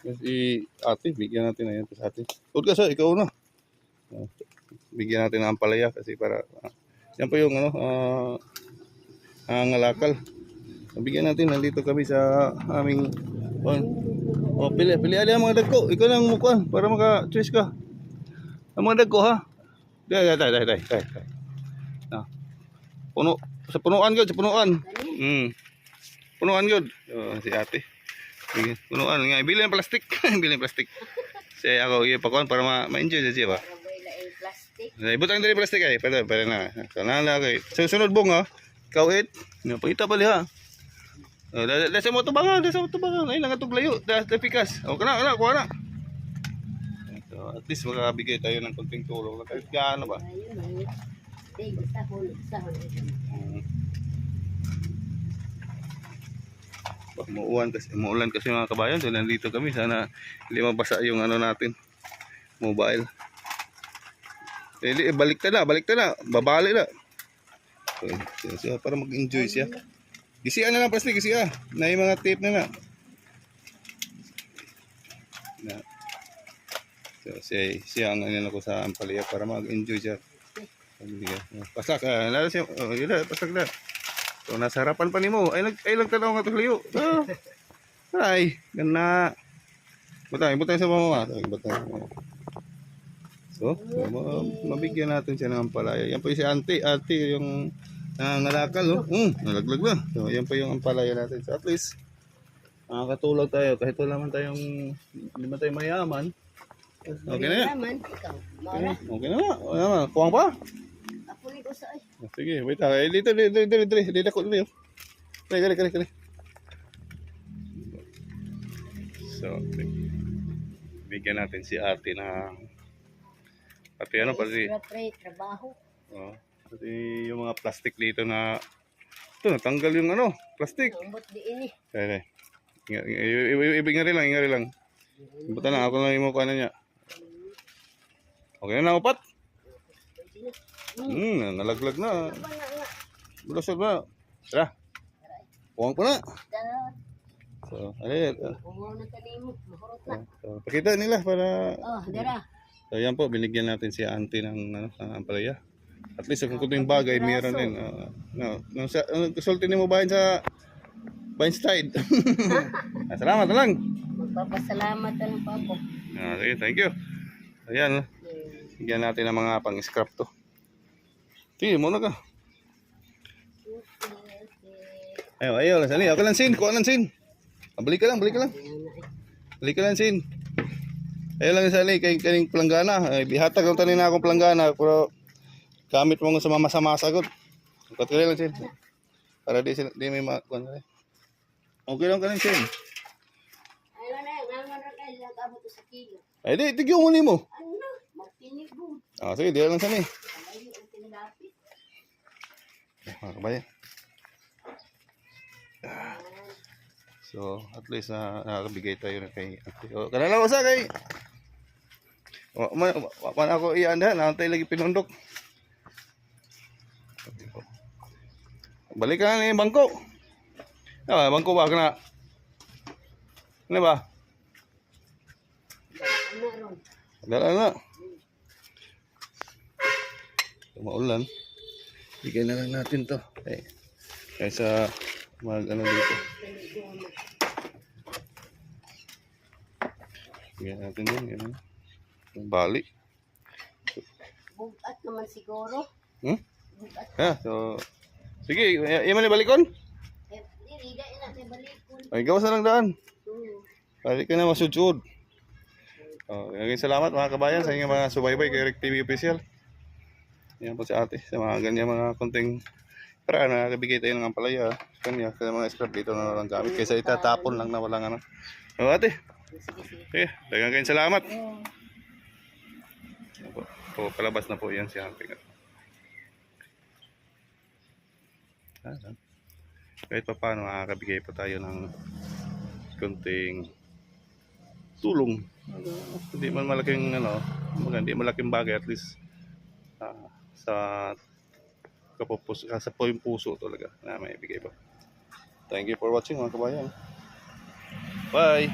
Kasi ate, bigyan natin na yan sa ate. Huwag ka sa, ikaw na. Bigyan natin ng ampalaya kasi para, yan po yung ano, ngalakal. Bigyan natin, nandito kami sa aming, pili ang mga dagko. Ikaw lang mukuan para maka-choice ka. Ang mga dagko ha. Dai. Puno, sa punuan gyud, sa punuan. Punuan gyud. Si ate. Punuan nga ibili ng plastic, ibili ng plastic. Saya ako ipakuan para ma-enjoy siya ba. Ibutang diri plastic ay, para na. Kanala kay. Susunod bong ha. Ikaw it. Napita pali ha. Dasa mo tubangan, ay lang atog layo, dasa pikas. O kana, kuha na. So, at least makabigay tayo ng konting tulong. Kahit gaano ba? Muulan kasi mga kabayan. So nandito kami, sana hindi mabasa yung ano natin, mobile. Balik na, babalik na. So, para mag-enjoy siya. Gisian na lang plastic, gisian. Na yung mga tape na. So, siya ang ano ko sa ampalaya para mag-enjoy siya. Pasak, lalo siya. Pasak na. So, nasa harapan pa ni mo. Ay lang tanaw nga ito liyo. Ay, gana. Butang sa mama. So, mabigyan natin siya ng ampalaya. Yan po yung si ate yung ngalakal, nalaglag na. So, yan po yung ampalaya natin. So, at least, makakatulog tayo. Kahit wala man tayong, hindi man tayo mayaman. Okay na yan. Okay na nga. Kuwang pa? Sige, wait lang. Dito ko dito. Kali. So, bigyan natin si ate na pati ano pati trabaho. Pati yung mga plastic dito na ito natanggal yung ano, plastic. Okay. Ingari lang. Buta lang ako lang yung mukha na niya. Okay na upat. Nalaglag na. Bulasog na. Tara. Kuwang pa na. So, pakita nila para. So, yan po, binigyan natin si auntie ng ampalaya. At least kung kunting bagay, meron din. Kusulti mo bayan sa Weinstein. Salamat na lang. Magpapasalamat na lang po ako. Sige, thank you. Ayan. Bigyan natin ng mga pang-scrap to. Sige, muna ka. Ayaw lang, sali. Ako lang, Sin. Kuha lang, Sin. Balik ka lang. Sin. Ayaw lang, sali. Kaning planggana. Bihatag ang tanin na akong planggana. Pero gamit mo sa mamasa-masa ko. Ukat ka lang, Sin. Para di may makuha. Okay lang ka lang, Sin. Ayaw na, nangangabot sa kilo. Ay, di, tigyo muli mo. Magtinig mo. Sige, di lang, sali. Kabayan. So, at least nakakabigay tayo na kay ate. Kanala ko sa kay man ako ianda, nantay lagi pinundok. Balik ka na yung bangko. Bangko ba ka na? Ano ba? Dala na. Maulan. Bigay na lang natin to. Kaysa mag-ano dito. Bigyan natin din. Yan. Bali. Bugat naman siguro. So, sige, iman na balikon? Ay, gawas na lang daan. Balik ka na masudsud. Salamat mga kabayan sa inyong mga subaybay kay Rick TV Official. Yan po si ate sa mga ganyan mga konting para nakakabigay tayo ng ampalaya kanya sa mga scrap dito na lang gamit kaysa itatapon lang na walang ano. Ate. Sige, daghang salamat. Palabas na po yan si ate. Kahit pa paano makakabigay pa tayo ng konting tulong. Hindi man malaking hindi malaking bagay, at least sa yung puso talaga na may bigay pa. Thank you for watching mga kabayan. Bye.